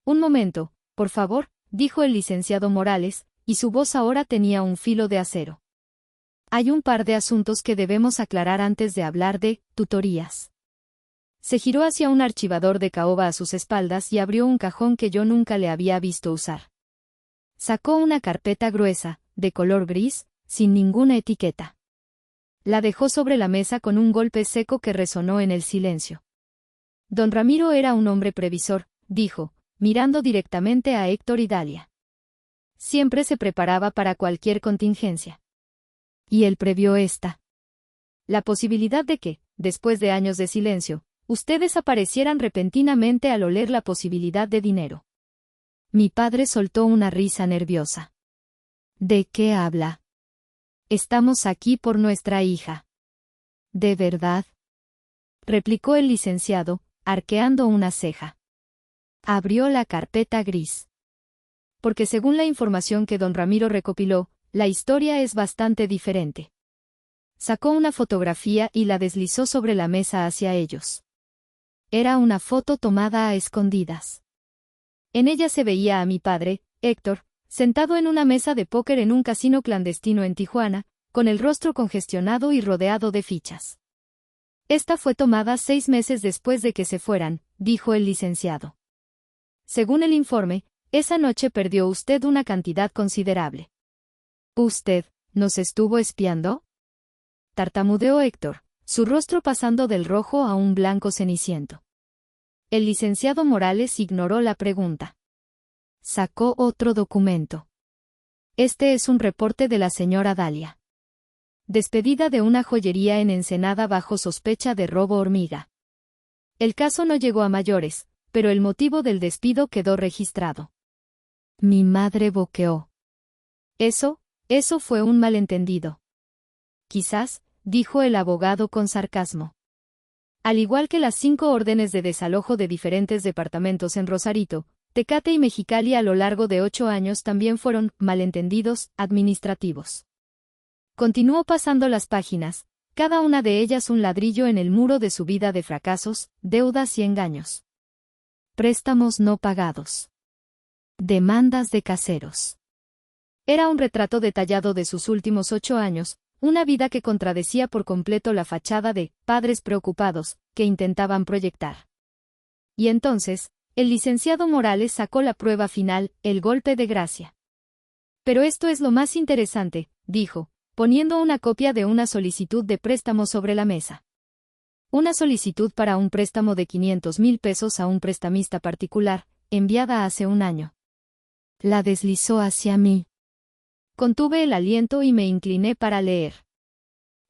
Un momento, por favor, dijo el licenciado Morales, y su voz ahora tenía un filo de acero. Hay un par de asuntos que debemos aclarar antes de hablar de tutorías. Se giró hacia un archivador de caoba a sus espaldas y abrió un cajón que yo nunca le había visto usar. Sacó una carpeta gruesa, de color gris, sin ninguna etiqueta. La dejó sobre la mesa con un golpe seco que resonó en el silencio. Don Ramiro era un hombre previsor, dijo, mirando directamente a Héctor y Dalia. Siempre se preparaba para cualquier contingencia. Y él previó esta. La posibilidad de que, después de años de silencio, ustedes aparecieran repentinamente al oler la posibilidad de dinero. Mi padre soltó una risa nerviosa. ¿De qué habla? Estamos aquí por nuestra hija. ¿De verdad? Replicó el licenciado, arqueando una ceja. Abrió la carpeta gris. Porque según la información que don Ramiro recopiló, la historia es bastante diferente. Sacó una fotografía y la deslizó sobre la mesa hacia ellos. Era una foto tomada a escondidas. En ella se veía a mi padre, Héctor, sentado en una mesa de póker en un casino clandestino en Tijuana, con el rostro congestionado y rodeado de fichas. Esta fue tomada 6 meses después de que se fueran, dijo el licenciado. Según el informe, esa noche perdió usted una cantidad considerable. ¿Usted nos estuvo espiando? Tartamudeó Héctor, su rostro pasando del rojo a un blanco ceniciento. El licenciado Morales ignoró la pregunta. Sacó otro documento. Este es un reporte de la señora Dalia. Despedida de una joyería en Ensenada bajo sospecha de robo hormiga. El caso no llegó a mayores, pero el motivo del despido quedó registrado. Mi madre boqueó. Eso fue un malentendido. Quizás, dijo el abogado con sarcasmo. Al igual que las 5 órdenes de desalojo de diferentes departamentos en Rosarito, Tecate y Mexicali a lo largo de 8 años también fueron malentendidos administrativos. Continuó pasando las páginas, cada una de ellas un ladrillo en el muro de su vida de fracasos, deudas y engaños. Préstamos no pagados. Demandas de caseros. Era un retrato detallado de sus últimos 8 años, una vida que contradecía por completo la fachada de padres preocupados que intentaban proyectar. Y entonces, el licenciado Morales sacó la prueba final, el golpe de gracia. Pero esto es lo más interesante, dijo, poniendo una copia de una solicitud de préstamo sobre la mesa. Una solicitud para un préstamo de 500,000 pesos a un prestamista particular, enviada hace un año. La deslizó hacia mí. Contuve el aliento y me incliné para leer.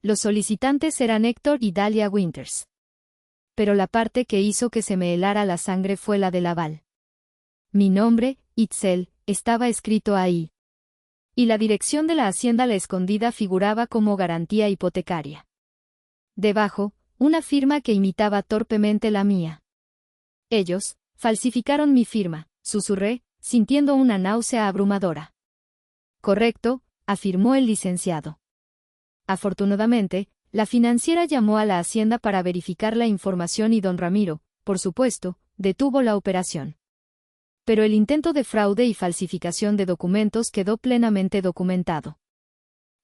Los solicitantes eran Héctor y Dalia Winters. Pero la parte que hizo que se me helara la sangre fue la del aval. Mi nombre, Itzel, estaba escrito ahí. Y la dirección de la Hacienda La Escondida figuraba como garantía hipotecaria. Debajo, una firma que imitaba torpemente la mía. Ellos falsificaron mi firma, susurré, sintiendo una náusea abrumadora. Correcto, afirmó el licenciado. Afortunadamente, la financiera llamó a la Hacienda para verificar la información y don Ramiro, por supuesto, detuvo la operación. Pero el intento de fraude y falsificación de documentos quedó plenamente documentado.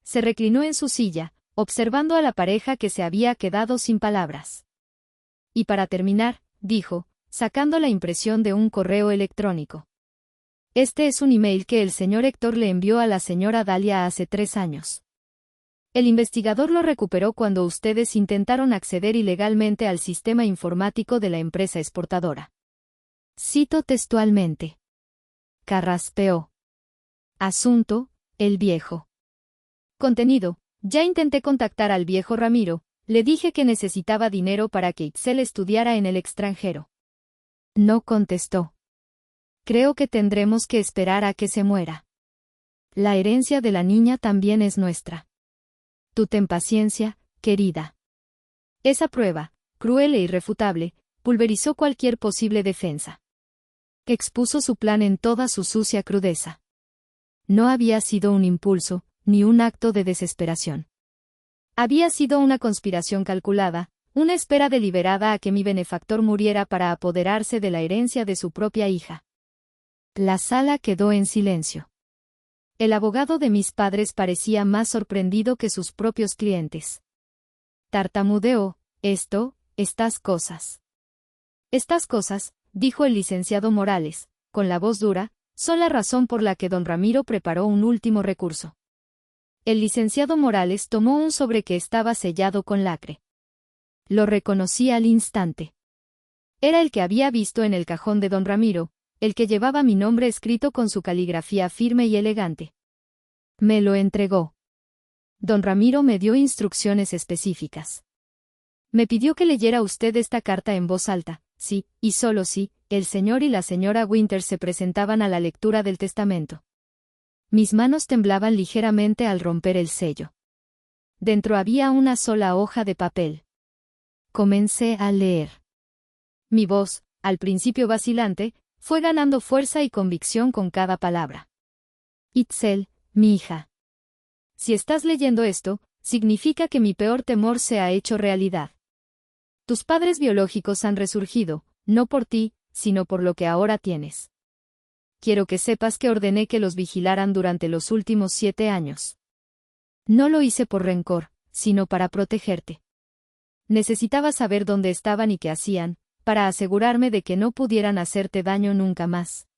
Se reclinó en su silla, observando a la pareja que se había quedado sin palabras. Y para terminar, dijo, sacando la impresión de un correo electrónico. Este es un email que el señor Héctor le envió a la señora Dalia hace 3 años. El investigador lo recuperó cuando ustedes intentaron acceder ilegalmente al sistema informático de la empresa exportadora. Cito textualmente. Carraspeó. Asunto, el viejo. Contenido, ya intenté contactar al viejo Ramiro, le dije que necesitaba dinero para que Itzel estudiara en el extranjero. No contestó. Creo que tendremos que esperar a que se muera. La herencia de la niña también es nuestra. Tú ten paciencia, querida. Esa prueba, cruel e irrefutable, pulverizó cualquier posible defensa. Expuso su plan en toda su sucia crudeza. No había sido un impulso, ni un acto de desesperación. Había sido una conspiración calculada, una espera deliberada a que mi benefactor muriera para apoderarse de la herencia de su propia hija. La sala quedó en silencio. El abogado de mis padres parecía más sorprendido que sus propios clientes. Tartamudeó, estas cosas. Estas cosas, dijo el licenciado Morales, con la voz dura, son la razón por la que don Ramiro preparó un último recurso. El licenciado Morales tomó un sobre que estaba sellado con lacre. Lo reconocí al instante. Era el que había visto en el cajón de don Ramiro, el que llevaba mi nombre escrito con su caligrafía firme y elegante. Me lo entregó. Don Ramiro me dio instrucciones específicas. Me pidió que leyera usted esta carta en voz alta, sí, y solo sí, el señor y la señora Winters se presentaban a la lectura del testamento. Mis manos temblaban ligeramente al romper el sello. Dentro había una sola hoja de papel. Comencé a leer. Mi voz, al principio vacilante, fue ganando fuerza y convicción con cada palabra. Itzel, mi hija. Si estás leyendo esto, significa que mi peor temor se ha hecho realidad. Tus padres biológicos han resurgido, no por ti, sino por lo que ahora tienes. Quiero que sepas que ordené que los vigilaran durante los últimos 7 años. No lo hice por rencor, sino para protegerte. Necesitaba saber dónde estaban y qué hacían, para asegurarme de que no pudieran hacerte daño nunca más.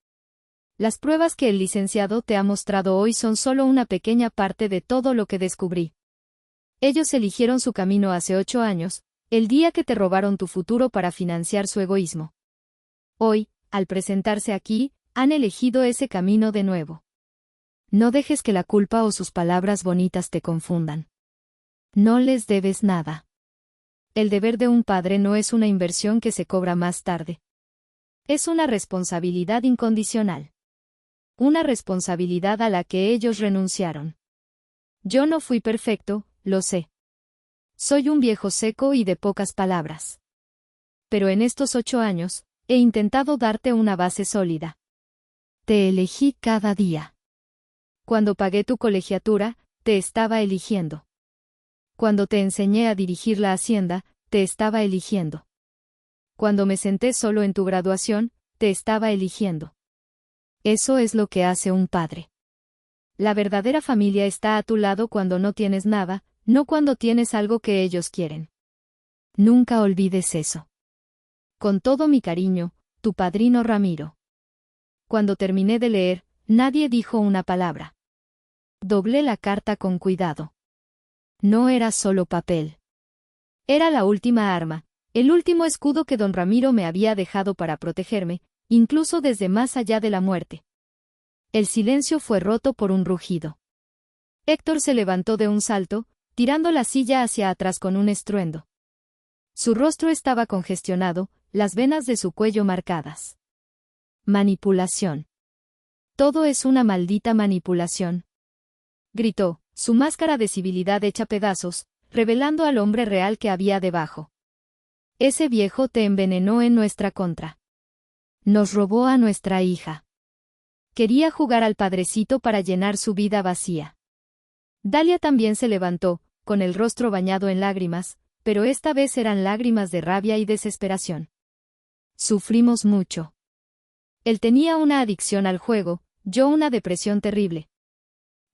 Las pruebas que el licenciado te ha mostrado hoy son solo una pequeña parte de todo lo que descubrí. Ellos eligieron su camino hace 8 años, el día que te robaron tu futuro para financiar su egoísmo. Hoy, al presentarse aquí, han elegido ese camino de nuevo. No dejes que la culpa o sus palabras bonitas te confundan. No les debes nada. El deber de un padre no es una inversión que se cobra más tarde. Es una responsabilidad incondicional. Una responsabilidad a la que ellos renunciaron. Yo no fui perfecto, lo sé. Soy un viejo seco y de pocas palabras. Pero en estos 8 años, he intentado darte una base sólida. Te elegí cada día. Cuando pagué tu colegiatura, te estaba eligiendo. Cuando te enseñé a dirigir la hacienda, te estaba eligiendo. Cuando me senté solo en tu graduación, te estaba eligiendo. Eso es lo que hace un padre. La verdadera familia está a tu lado cuando no tienes nada, no cuando tienes algo que ellos quieren. Nunca olvides eso. Con todo mi cariño, tu padrino Ramiro. Cuando terminé de leer, nadie dijo una palabra. Doblé la carta con cuidado. No era solo papel. Era la última arma, el último escudo que don Ramiro me había dejado para protegerme, incluso desde más allá de la muerte. El silencio fue roto por un rugido. Héctor se levantó de un salto, tirando la silla hacia atrás con un estruendo. Su rostro estaba congestionado, las venas de su cuello marcadas. Manipulación. Todo es una maldita manipulación. Gritó, su máscara de civilidad hecha pedazos, revelando al hombre real que había debajo. Ese viejo te envenenó en nuestra contra. Nos robó a nuestra hija. Quería jugar al padrecito para llenar su vida vacía. Dalia también se levantó, con el rostro bañado en lágrimas, pero esta vez eran lágrimas de rabia y desesperación. Sufrimos mucho. Él tenía una adicción al juego, yo una depresión terrible.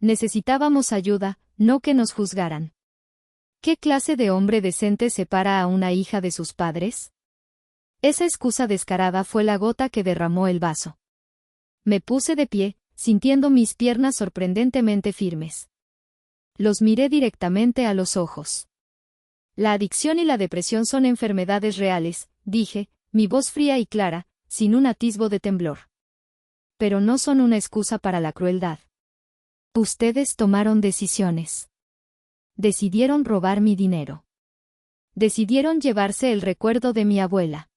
Necesitábamos ayuda, no que nos juzgaran. ¿Qué clase de hombre decente separa a una hija de sus padres? Esa excusa descarada fue la gota que derramó el vaso. Me puse de pie, sintiendo mis piernas sorprendentemente firmes. Los miré directamente a los ojos. La adicción y la depresión son enfermedades reales, dije, mi voz fría y clara, sin un atisbo de temblor. Pero no son una excusa para la crueldad. Ustedes tomaron decisiones. Decidieron robar mi dinero. Decidieron llevarse el recuerdo de mi abuela.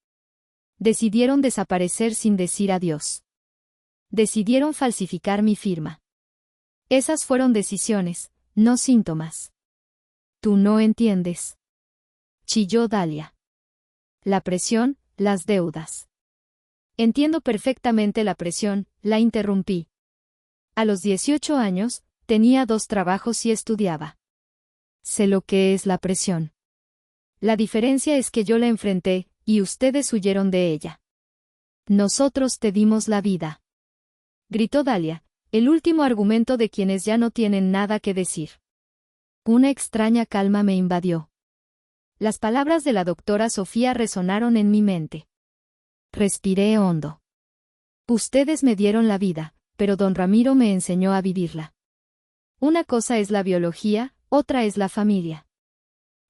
Decidieron desaparecer sin decir adiós. Decidieron falsificar mi firma. Esas fueron decisiones, no síntomas. Tú no entiendes. Chilló Dalia. La presión, las deudas. Entiendo perfectamente la presión, la interrumpí. A los 18 años, tenía 2 trabajos y estudiaba. Sé lo que es la presión. La diferencia es que yo la enfrenté, y ustedes huyeron de ella. Nosotros te dimos la vida. Gritó Dalia, el último argumento de quienes ya no tienen nada que decir. Una extraña calma me invadió. Las palabras de la doctora Sofía resonaron en mi mente. Respiré hondo. Ustedes me dieron la vida, pero don Ramiro me enseñó a vivirla. Una cosa es la biología, otra es la familia.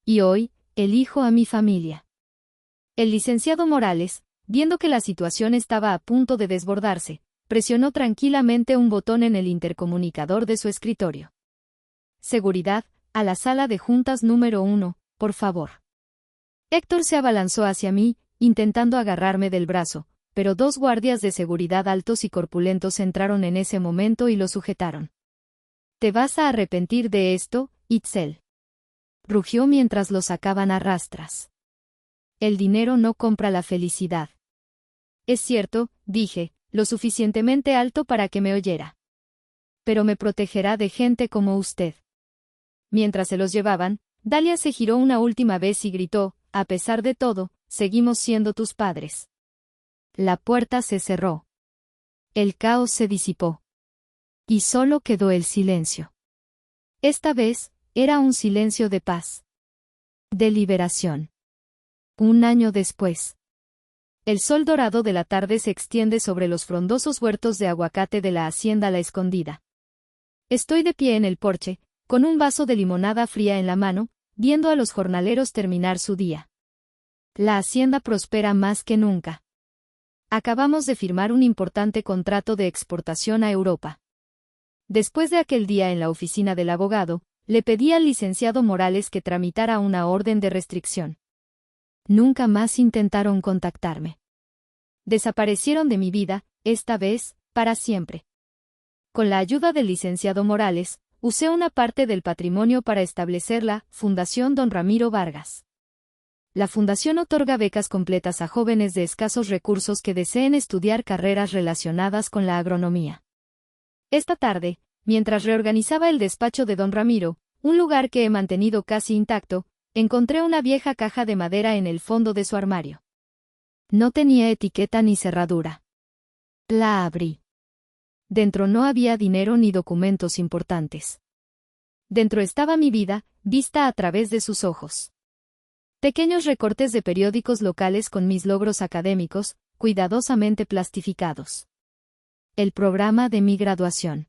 Y hoy, elijo a mi familia. El licenciado Morales, viendo que la situación estaba a punto de desbordarse, presionó tranquilamente un botón en el intercomunicador de su escritorio. Seguridad, a la sala de juntas número 1, por favor. Héctor se abalanzó hacia mí, intentando agarrarme del brazo, pero 2 guardias de seguridad altos y corpulentos entraron en ese momento y lo sujetaron. Te vas a arrepentir de esto, Itzel. Rugió mientras lo sacaban a rastras. El dinero no compra la felicidad. Es cierto, dije, lo suficientemente alto para que me oyera. Pero me protegerá de gente como usted. Mientras se los llevaban, Dalia se giró una última vez y gritó, a pesar de todo, seguimos siendo tus padres. La puerta se cerró. El caos se disipó. Y solo quedó el silencio. Esta vez, era un silencio de paz. De liberación. Un año después. El sol dorado de la tarde se extiende sobre los frondosos huertos de aguacate de la hacienda La Escondida. Estoy de pie en el porche, con un vaso de limonada fría en la mano, viendo a los jornaleros terminar su día. La hacienda prospera más que nunca. Acabamos de firmar un importante contrato de exportación a Europa. Después de aquel día en la oficina del abogado, le pedí al licenciado Morales que tramitara una orden de restricción. Nunca más intentaron contactarme. Desaparecieron de mi vida, esta vez, para siempre. Con la ayuda del licenciado Morales, usé una parte del patrimonio para establecer la Fundación Don Ramiro Vargas. La fundación otorga becas completas a jóvenes de escasos recursos que deseen estudiar carreras relacionadas con la agronomía. Esta tarde, mientras reorganizaba el despacho de Don Ramiro, un lugar que he mantenido casi intacto, encontré una vieja caja de madera en el fondo de su armario. No tenía etiqueta ni cerradura. La abrí. Dentro no había dinero ni documentos importantes. Dentro estaba mi vida, vista a través de sus ojos. Pequeños recortes de periódicos locales con mis logros académicos, cuidadosamente plastificados. El programa de mi graduación.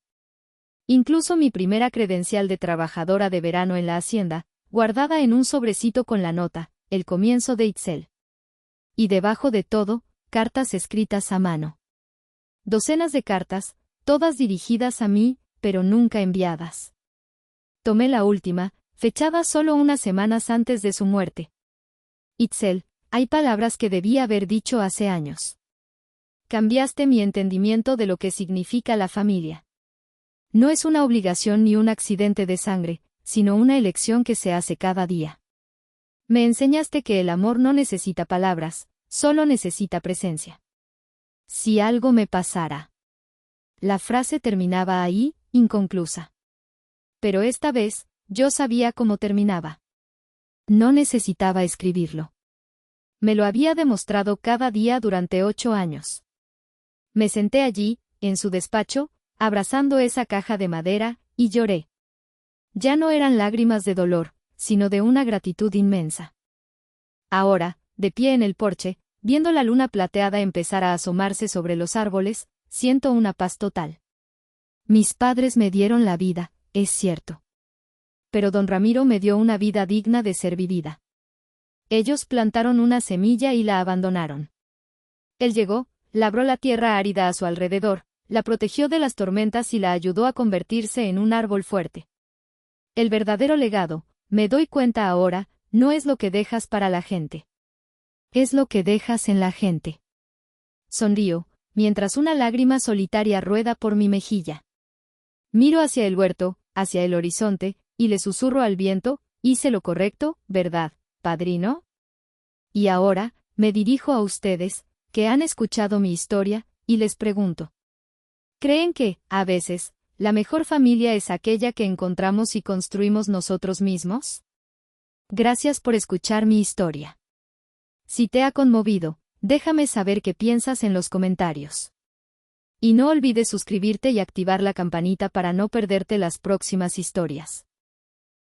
Incluso mi primera credencial de trabajadora de verano en la hacienda, guardada en un sobrecito con la nota, el comienzo de Itzel. Y debajo de todo, cartas escritas a mano. Docenas de cartas, todas dirigidas a mí, pero nunca enviadas. Tomé la última, fechada solo unas semanas antes de su muerte. Itzel, hay palabras que debí haber dicho hace años. Cambiaste mi entendimiento de lo que significa la familia. No es una obligación ni un accidente de sangre, sino una elección que se hace cada día. Me enseñaste que el amor no necesita palabras, solo necesita presencia. Si algo me pasara. La frase terminaba ahí, inconclusa. Pero esta vez, yo sabía cómo terminaba. No necesitaba escribirlo. Me lo había demostrado cada día durante 8 años. Me senté allí, en su despacho, abrazando esa caja de madera, y lloré. Ya no eran lágrimas de dolor, sino de una gratitud inmensa. Ahora, de pie en el porche, viendo la luna plateada empezar a asomarse sobre los árboles, siento una paz total. Mis padres me dieron la vida, es cierto. Pero don Ramiro me dio una vida digna de ser vivida. Ellos plantaron una semilla y la abandonaron. Él llegó, labró la tierra árida a su alrededor, la protegió de las tormentas y la ayudó a convertirse en un árbol fuerte. El verdadero legado, me doy cuenta ahora, no es lo que dejas para la gente. Es lo que dejas en la gente. Sonrío, mientras una lágrima solitaria rueda por mi mejilla. Miro hacia el huerto, hacia el horizonte, y le susurro al viento, hice lo correcto, ¿verdad, padrino? Y ahora, me dirijo a ustedes, que han escuchado mi historia, y les pregunto. ¿Creen que, a veces, la mejor familia es aquella que encontramos y construimos nosotros mismos? Gracias por escuchar mi historia. Si te ha conmovido, déjame saber qué piensas en los comentarios. Y no olvides suscribirte y activar la campanita para no perderte las próximas historias.